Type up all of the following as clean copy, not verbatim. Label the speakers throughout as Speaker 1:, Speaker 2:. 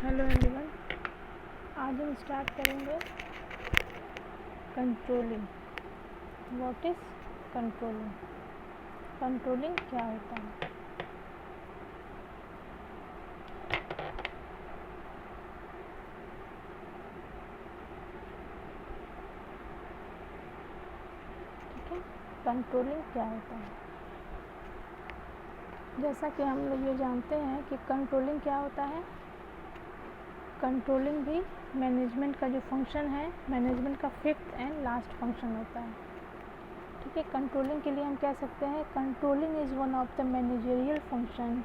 Speaker 1: Hello everyone, आज हम start करेंगे controlling. What is controlling? Controlling क्या होता है? ठीक है, कंट्रोलिंग क्या होता है? जैसा कि हम लोग ये जानते हैं कि कंट्रोलिंग क्या होता है। कंट्रोलिंग भी मैनेजमेंट का जो फंक्शन है, मैनेजमेंट का फिफ्थ एंड लास्ट फंक्शन होता है। ठीक है, कंट्रोलिंग के लिए हम कह सकते हैं controlling is one of the managerial function.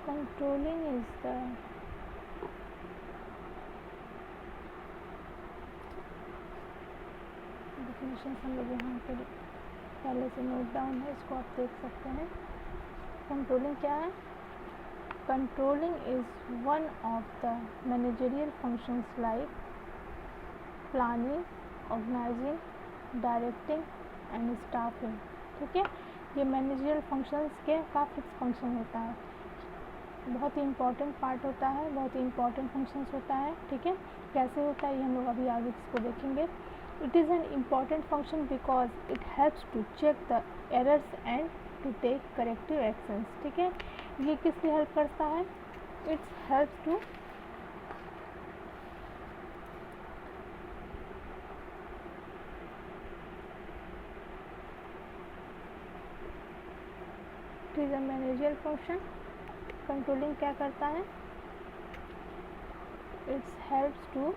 Speaker 1: Controlling is the definition हम लोग यहाँ पर पहले से नोट डाउन है, इसको आप देख सकते हैं। कंट्रोलिंग क्या है? Controlling is one of the managerial functions like planning, organizing, directing and staffing. ठीक है, ये मैनेजरियल फंक्शंस के का फिक्स फंक्शन होता है, बहुत ही इम्पॉर्टेंट पार्ट होता है, बहुत ही इम्पॉर्टेंट फंक्शंस होता है। ठीक है, कैसे होता है ये हम लोग अभी आगे इसको देखेंगे। It is an important function because it helps to check the errors and to take corrective actions. ठीक है, ये किस लिए हेल्प करता है? It's helps to it is a managerial function. Controlling क्या करता है? It's helps to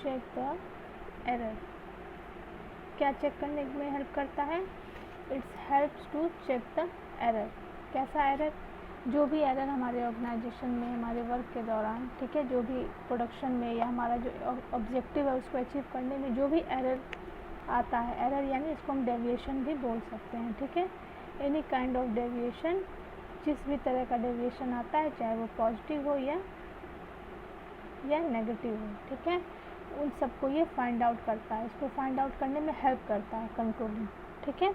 Speaker 1: check the error. क्या चेक करने में हेल्प करता है? It's helps to check the error. कैसा एरर? जो भी एरर हमारे ऑर्गेनाइजेशन में, हमारे वर्क के दौरान, ठीक है, जो भी प्रोडक्शन में या हमारा जो ऑब्जेक्टिव है उसको अचीव करने में जो भी एरर आता है, एरर यानी इसको हम डेविएशन भी बोल सकते हैं। ठीक है, एनी काइंड ऑफ डेविएशन, जिस भी तरह का डेविएशन आता है, चाहे वो पॉजिटिव हो या नेगेटिव हो, ठीक है, उन सबको ये फाइंड आउट करता है, इसको फाइंड आउट करने में हेल्प करता है कंट्रोलिंग। ठीक है,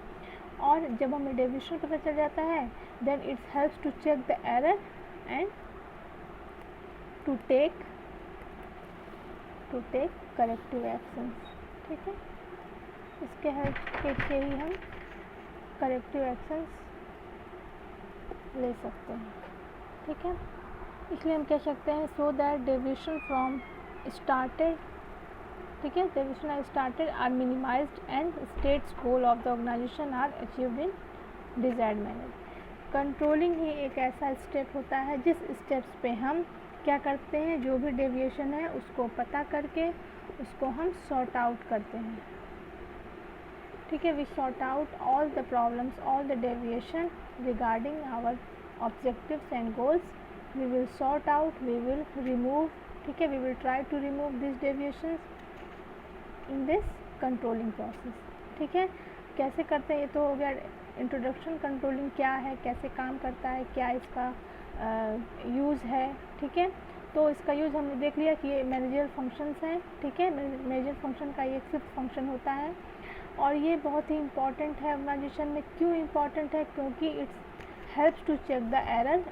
Speaker 1: और जब हमें डेविएशन पता चल जाता है, then its helps to check the error and to take corrective actions. ठीक है, इसके हेल्प से ही हम करेक्टिव एक्शंस ले सकते हैं। ठीक है, इसलिए हम कह सकते हैं so that deviation from started, ठीक है, deviation are started are minimised and states goal of the organisation are achieved in desired manner. Controlling ही एक ऐसा स्टेप होता है जिस स्टेप्स पे हम क्या करते हैं, जो भी डेविएशन है उसको पता करके उसको हम सॉर्ट आउट करते हैं। ठीक है, we sort out all the problems, all the deviation regarding our objectives and goals. We will sort out, we will remove, ठीक है, we will try to remove this deviations in this controlling process. ठीक है, कैसे करते हैं ये तो हो गया इंट्रोडक्शन। कंट्रोलिंग क्या है, कैसे काम करता है, क्या इसका यूज़ है। ठीक है, तो इसका यूज़ हमने देख लिया कि ये मैनेजरियल फंक्शंस हैं। ठीक है, मैनेजरियल फंक्शन का ये फिफ्थ फंक्शन होता है और ये बहुत ही इम्पॉर्टेंट है ऑर्गेनाइजेशन में। क्यों इम्पॉर्टेंट है? क्योंकि its helps to check the error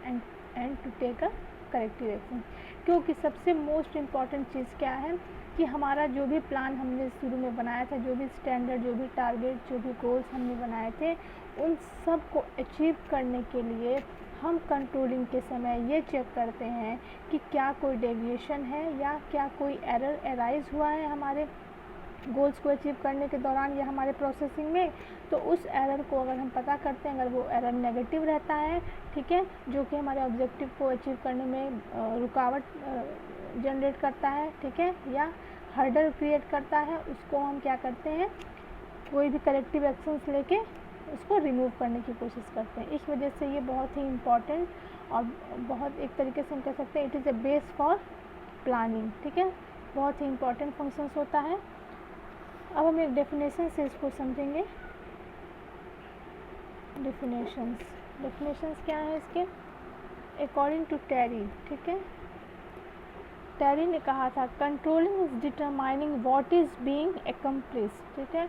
Speaker 1: and to take a corrective action. क्योंकि सबसे मोस्ट इम्पॉर्टेंट चीज़ क्या है कि हमारा जो भी प्लान हमने शुरू में बनाया था, जो भी स्टैंडर्ड, जो भी टारगेट, जो भी गोल्स हमने बनाए थे, उन सब को अचीव करने के लिए हम कंट्रोलिंग के समय ये चेक करते हैं कि क्या कोई डेविएशन है या क्या कोई एरर अराइज हुआ है हमारे गोल्स को अचीव करने के दौरान या हमारे प्रोसेसिंग में। तो उस एरर को अगर हम पता करते हैं, अगर वो एरर नेगेटिव रहता है, ठीक है, जो कि हमारे ऑब्जेक्टिव को अचीव करने में रुकावट जनरेट करता है, ठीक है, या हर्डल क्रिएट करता है, उसको हम क्या करते हैं, कोई भी करेक्टिव एक्शंस लेके उसको रिमूव करने की कोशिश करते हैं। इस वजह से ये बहुत ही इम्पॉर्टेंट और बहुत एक तरीके से हम कह सकते हैं it is a base for planning. ठीक है, बहुत ही इम्पॉर्टेंट फंक्शंस होता है। अब हम एक डेफिनेशन से इसको समझेंगे। डेफिनेशंस क्या है इसके? अकॉर्डिंग टू टेरी, ठीक है, टेरी ने कहा था controlling is determining what is being accomplish, ठीक है।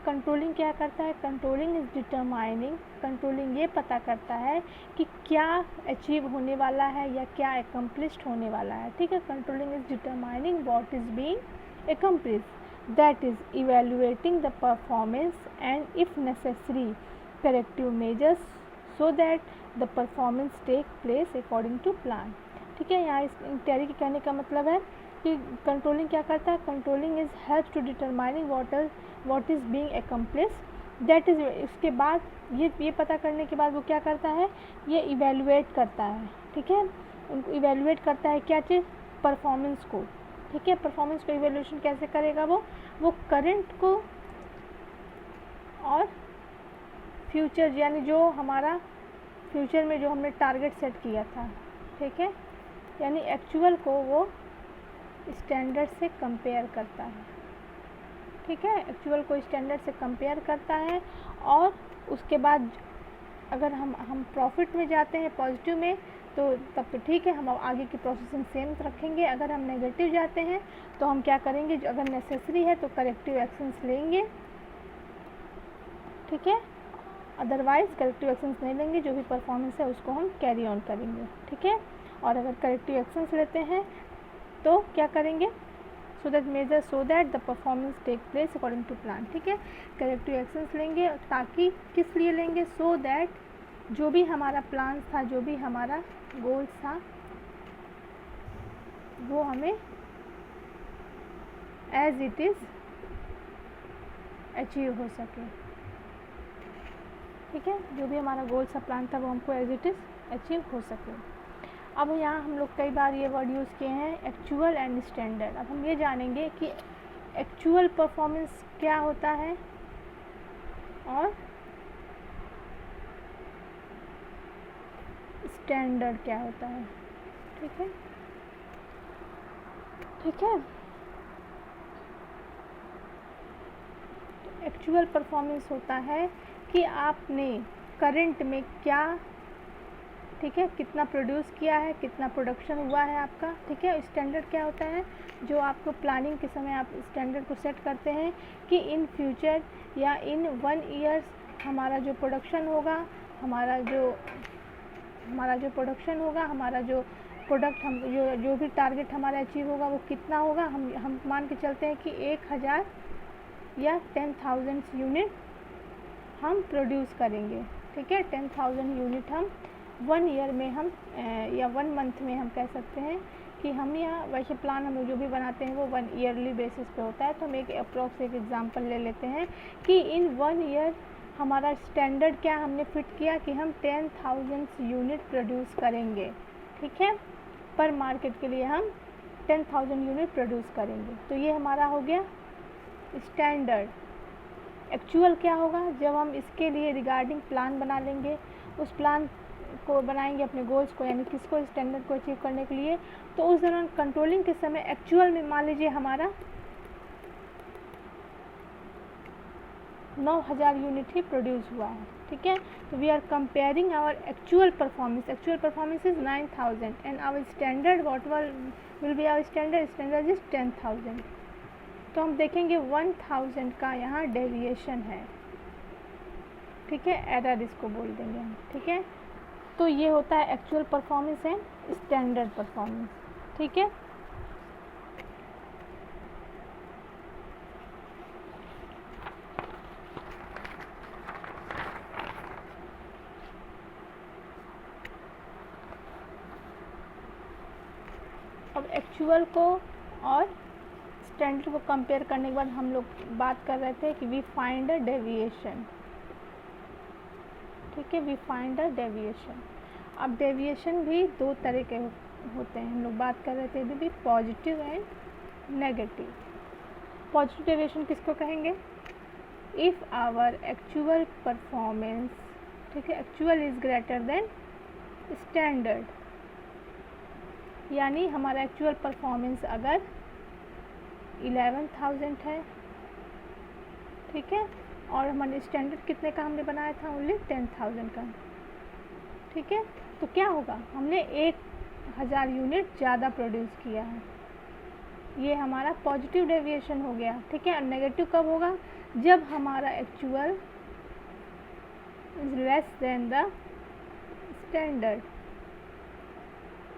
Speaker 1: कंट्रोलिंग क्या करता है? कंट्रोलिंग इज डिटरमाइनिंग, कंट्रोलिंग ये पता करता है कि क्या अचीव होने वाला है या क्या अकम्प्लिश्ड होने वाला है, ठीक है। Controlling is determining what is being accomplish, that is evaluating the performance and if necessary corrective measures so that the performance take place according to plan, ठीक है। यहाँ इस टेरी के कहने का मतलब है कि कंट्रोलिंग क्या करता है? Controlling is help to determining what is being accomplish, that is, इसके बाद ये पता करने के बाद वो क्या करता है? ये इवेलुएट करता है, ठीक है। उनको इवेलुएट करता है क्या चीज़? परफॉर्मेंस को, ठीक है। परफॉर्मेंस को इवेल्यूशन कैसे करेगा? वो करंट को और फ्यूचर, यानी जो हमारा फ्यूचर में जो हमने टारगेट सेट किया था, ठीक है, यानी एक्चुअल को वो स्टैंडर्ड से कंपेयर करता है, ठीक है। एक्चुअल को स्टैंडर्ड से कंपेयर करता है और उसके बाद अगर हम प्रॉफिट में जाते हैं, पॉजिटिव में, तो तब तो ठीक है, हम आगे की प्रोसेसिंग सेम रखेंगे। अगर हम नेगेटिव जाते हैं तो हम क्या करेंगे? अगर नेसेसरी है तो करेक्टिव एक्शंस लेंगे, ठीक है। अदरवाइज़ करेक्टिव एक्शंस नहीं लेंगे, जो भी परफॉर्मेंस है उसको हम कैरी ऑन करेंगे, ठीक है। और अगर करेक्टिव एक्शंस लेते हैं तो क्या करेंगे? So that the performance take place according to plan, ठीक है। करेक्टिव एक्शंस लेंगे ताकि, किस लिए लेंगे? सो दैट जो भी हमारा प्लान था, जो भी हमारा गोल था, वो हमें एज इट इज़ अचीव हो सके, ठीक है। जो भी हमारा गोल सा प्लान था वो हमको एज इट इज़ अचीव हो सके। अब यहाँ हम लोग कई बार ये वर्ड यूज़ किए हैं, एक्चुअल एंड स्टैंडर्ड। अब हम ये जानेंगे कि एक्चुअल परफॉर्मेंस क्या होता है और स्टैंडर्ड क्या होता है, ठीक है, ठीक है। एक्चुअल परफॉर्मेंस होता है कि आपने करंट में क्या, ठीक है, कितना प्रोड्यूस किया है, कितना प्रोडक्शन हुआ है आपका, ठीक है। स्टैंडर्ड क्या होता है? जो आपको प्लानिंग के समय आप स्टैंडर्ड को सेट करते हैं कि इन फ्यूचर या इन 1 ईयर्स हमारा जो प्रोडक्शन होगा, हमारा जो प्रोडक्शन होगा, हमारा जो प्रोडक्ट, हम जो भी टारगेट हमारा अचीव होगा वो कितना होगा। हम मान के चलते हैं कि 1000 या 10,000 यूनिट हम प्रोड्यूस करेंगे, ठीक है। 10,000 यूनिट हम 1 ईयर में हम या 1 मंथ में हम कह सकते हैं कि हम, यहाँ वैसे प्लान हम जो भी बनाते हैं वो 1 ईयरली बेसिस पे होता है। तो हम एक अप्रॉक्स एक एग्जांपल ले लेते हैं कि इन 1 ईयर हमारा स्टैंडर्ड क्या हमने फिट किया कि हम 10,000 यूनिट प्रोड्यूस करेंगे, ठीक है। पर मार्केट के लिए हम 10,000 यूनिट प्रोड्यूस करेंगे, तो ये हमारा हो गया स्टैंडर्ड। एक्चुअल क्या होगा? जब हम इसके लिए रिगार्डिंग प्लान बना लेंगे, उस प्लान को बनाएंगे अपने गोल्स को, यानी किसको, स्टैंडर्ड को अचीव करने के लिए, तो उस दौरान कंट्रोलिंग के समय एक्चुअल में मान लीजिए हमारा 9,000 यूनिट ही प्रोड्यूस हुआ है, ठीक है। तो we are comparing our actual performance is 9,000 and our standard what will be our standard is 10,000। तो हम देखेंगे 1,000 का यहाँ डेविएशन है, ठीक है, एरर इसको बोल देंगे हम, ठीक है। तो ये होता है actual performance and standard performance, ठीक है। अब एक्चुअल को और स्टैंडर्ड को कंपेयर करने के बाद हम लोग बात कर रहे थे कि वी फाइंड अ डेविएशन, ठीक है, वी फाइंड अ डेविएशन। अब डेविएशन भी 2 तरह के होते हैं, हम लोग बात कर रहे थे अभी भी, positive and negative. Positive deviation किसको कहेंगे? इफ़ आवर एक्चुअल परफॉर्मेंस, ठीक है, actual is greater than standard, यानी हमारा एक्चुअल परफॉर्मेंस अगर 11,000 है, ठीक है। और हमारे स्टैंडर्ड कितने का हमने बनाया था, ओनली 10,000 का, ठीक है। तो क्या होगा, हमने 1000 यूनिट ज़्यादा प्रोड्यूस किया है, ये हमारा पॉजिटिव डेविएशन हो गया, ठीक है। और नेगेटिव कब होगा, जब हमारा actual is less than the standard,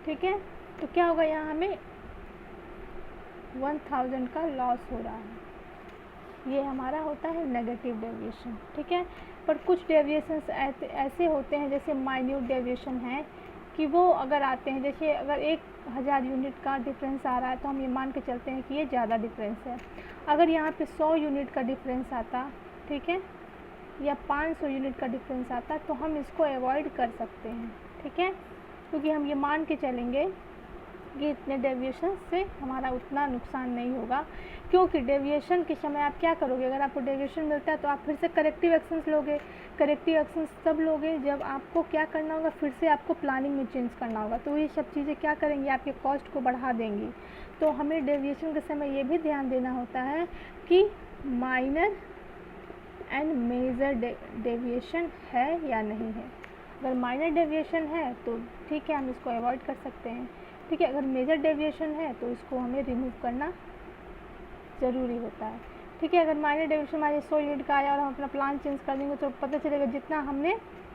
Speaker 1: ठीक है। तो क्या होगा, यहाँ हमें 1000 का लॉस हो रहा है, ये हमारा होता है नेगेटिव डेविएशन, ठीक है। पर कुछ डेविएशंस ऐसे होते हैं, जैसे माइन्यूट डेविएशन है, कि वो अगर आते हैं, जैसे अगर 1000 यूनिट का डिफरेंस आ रहा है तो हम ये मान के चलते हैं कि ये ज़्यादा डिफरेंस है। अगर यहाँ पे 100 यूनिट का डिफरेंस आता, ठीक है, या 500 यूनिट का डिफरेंस आता, तो हम इसको अवॉइड कर सकते हैं, ठीक है, क्योंकि हम ये मान के चलेंगे कि इतने डेविएशन से हमारा उतना नुकसान नहीं होगा। क्योंकि डेविएशन के समय आप क्या करोगे, अगर आपको डेविएशन मिलता है तो आप फिर से करेक्टिव एक्शंस लोगे। करेक्टिव एक्शंस तब लोगे जब आपको क्या करना होगा, फिर से आपको प्लानिंग में चेंज करना होगा। तो ये सब चीज़ें क्या करेंगी, आपके कॉस्ट को बढ़ा देंगी। तो हमें डेविएशन के समय ये भी ध्यान देना होता है कि माइनर एंड मेजर डेविएशन है या नहीं है। अगर माइनर डेविएशन है तो ठीक है, हम इसको अवॉइड कर सकते हैं, ठीक है। अगर मेजर डेविएशन है तो इसको हमें रिमूव करना ज़रूरी होता है, ठीक है। अगर माइनर डेविएशन हमारे 100 यूनिट का आया और हम अपना प्लान चेंज कर देंगे तो पता चलेगा जितना हमने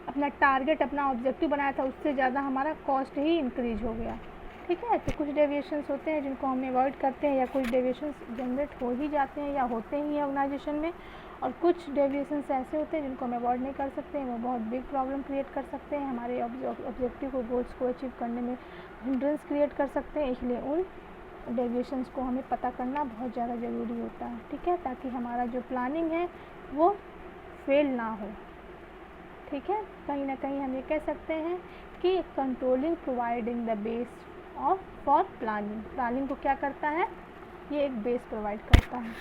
Speaker 1: अपना टारगेट, अपना ऑब्जेक्टिव बनाया था, उससे ज़्यादा हमारा कॉस्ट ही इंक्रीज हो गया, ठीक है। तो कुछ डेविएशंस होते हैं जिनको हम अवॉइड करते हैं, या कुछ डेविएशंस जनरेट हो ही जाते हैं या होते ही हैं ऑर्गेनाइजेशन में, और कुछ डेविएशंस ऐसे होते हैं जिनको हम अवॉइड नहीं कर सकते हैं, वो बहुत बिग प्रॉब्लम क्रिएट कर सकते हैं, हमारे ऑब्जेक्टिव को, गोल्स को अचीव करने में हिंड्रेंस क्रिएट कर सकते हैं। इसलिए उन डेविएशंस को हमें पता करना बहुत ज़्यादा ज़रूरी होता है, ठीक है, ताकि हमारा जो प्लानिंग है वो फेल ना हो, ठीक है। कहीं ना कहीं हम ये कह सकते हैं कि controlling providing the base of for planning, planning को क्या करता है, ये एक बेस प्रोवाइड करता है,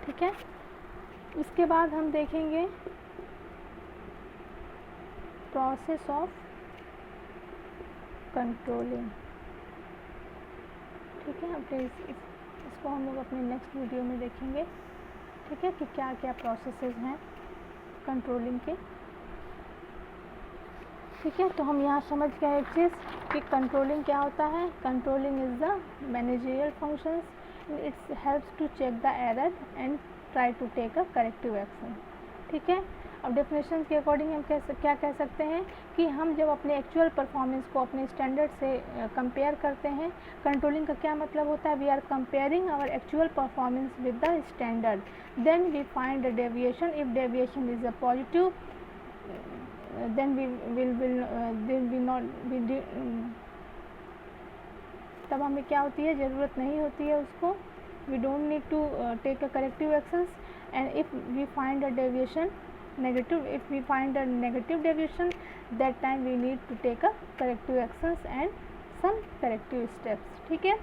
Speaker 1: ठीक है। इसके बाद हम देखेंगे प्रोसेस ऑफ कंट्रोलिंग, ठीक है। अपने इसको हम लोग अपने नेक्स्ट वीडियो में देखेंगे, ठीक है, कि क्या क्या प्रोसेसेस हैं कंट्रोलिंग के, ठीक है। तो हम यहाँ समझ गए एक चीज़ कि कंट्रोलिंग क्या होता है। Controlling is the managerial functions, its helps to check the error and try to take a corrective action, ठीक है। अब डेफिनेशन के अकॉर्डिंग हम क्या कह सकते हैं कि हम जब अपने एक्चुअल परफॉर्मेंस को अपने स्टैंडर्ड से कंपेयर करते हैं, कंट्रोलिंग का क्या मतलब होता है, we are comparing our actual performance with the standard, then we find the deviation, if deviation is a positive then we not तब हमें क्या होती है, ज़रूरत नहीं होती है उसको, we don't need to take a corrective actions. And if we find a deviation negative, if we find a negative deviation, that time we need to take a corrective actions and some corrective steps, ठीक है।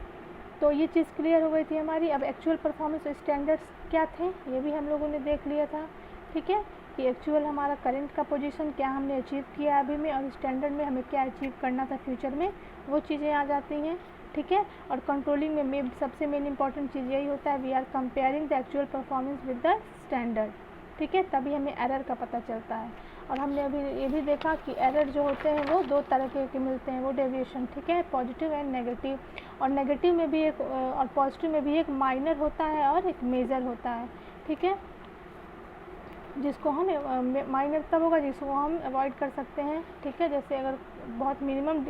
Speaker 1: तो ये चीज़ clear हो गई थी हमारी। अब actual performance standards क्या थे, ये भी हम लोगों ने देख लिया था, ठीक है, कि एक्चुअल हमारा करंट का पोजीशन क्या हमने अचीव किया अभी में, और स्टैंडर्ड में हमें क्या अचीव करना था फ्यूचर में, वो चीज़ें आ जाती हैं, ठीक है। और कंट्रोलिंग में सबसे मेन इंपॉर्टेंट चीज़ यही होता है, we are comparing the actual performance with the standard, ठीक है, तभी हमें एरर का पता चलता है। और हमने अभी ये भी देखा कि एरर जो होते हैं वो दो तरह के मिलते हैं, वो डेविएशन, ठीक है, पॉजिटिव एंड नेगेटिव। और नेगेटिव में भी एक और पॉजिटिव में भी एक माइनर होता है और एक मेजर होता है, ठीक है, जिसको हम माइनर तब होगा जिसको हम अवॉइड कर सकते हैं, ठीक है। जैसे अगर बहुत मिनिमम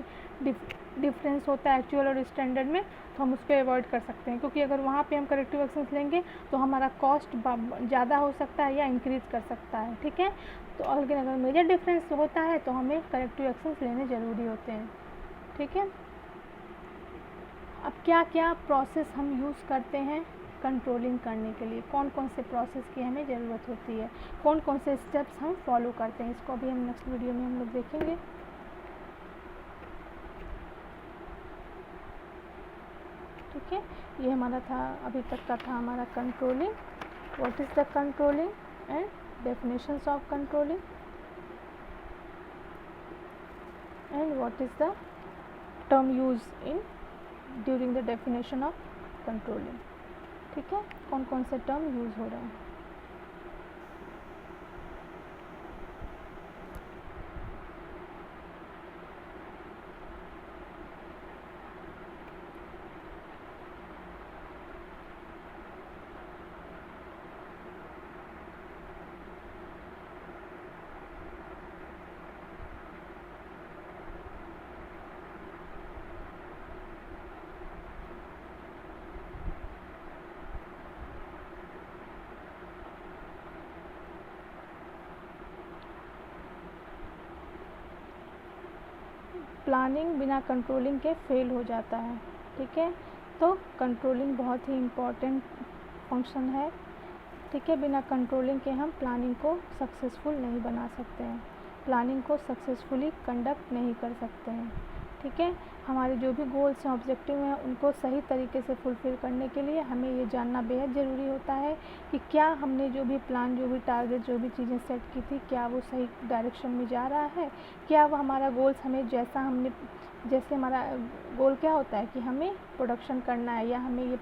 Speaker 1: डिफरेंस होता है एक्चुअल और स्टैंडर्ड में, तो हम उसको अवॉइड कर सकते हैं, क्योंकि अगर वहाँ पे हम करेक्टिव एक्शंस लेंगे तो हमारा कॉस्ट ज़्यादा हो सकता है या इंक्रीज़ कर सकता है, ठीक है। तो लेकिन अगर मेजर डिफरेंस होता है तो हमें करेक्टिव एक्शंस लेने ज़रूरी होते हैं, ठीक है। अब क्या क्या प्रोसेस हम यूज़ करते हैं कंट्रोलिंग करने के लिए, कौन कौन से प्रोसेस की हमें ज़रूरत होती है, कौन कौन से स्टेप्स हम फॉलो करते हैं, इसको अभी हम नेक्स्ट वीडियो में हम लोग देखेंगे, ठीक है। ये हमारा था, अभी तक का था हमारा controlling, what is the controlling and definitions of controlling, and what is the term use in during the definition of controlling, ठीक है, कौन कौन से टर्म यूज़ हो रहे हैं। प्लानिंग बिना कंट्रोलिंग के फेल हो जाता है। ठीक है, तो कंट्रोलिंग बहुत ही इम्पॉर्टेंट फंक्शन है। ठीक है, बिना कंट्रोलिंग के हम प्लानिंग को सक्सेसफुल नहीं बना सकते हैं, प्लानिंग को सक्सेसफुली कंडक्ट नहीं कर सकते हैं। ठीक है, हमारे जो भी गोल्स हैं, ऑब्जेक्टिव हैं, उनको सही तरीके से फुलफ़िल करने के लिए हमें ये जानना बेहद ज़रूरी होता है कि क्या हमने जो भी प्लान, जो भी टारगेट, जो भी चीज़ें सेट की थी, क्या वो सही डायरेक्शन में जा रहा है, क्या वो हमारा गोल्स हमें जैसे हमारा गोल क्या होता है कि हमें प्रोडक्शन करना है या हमें ये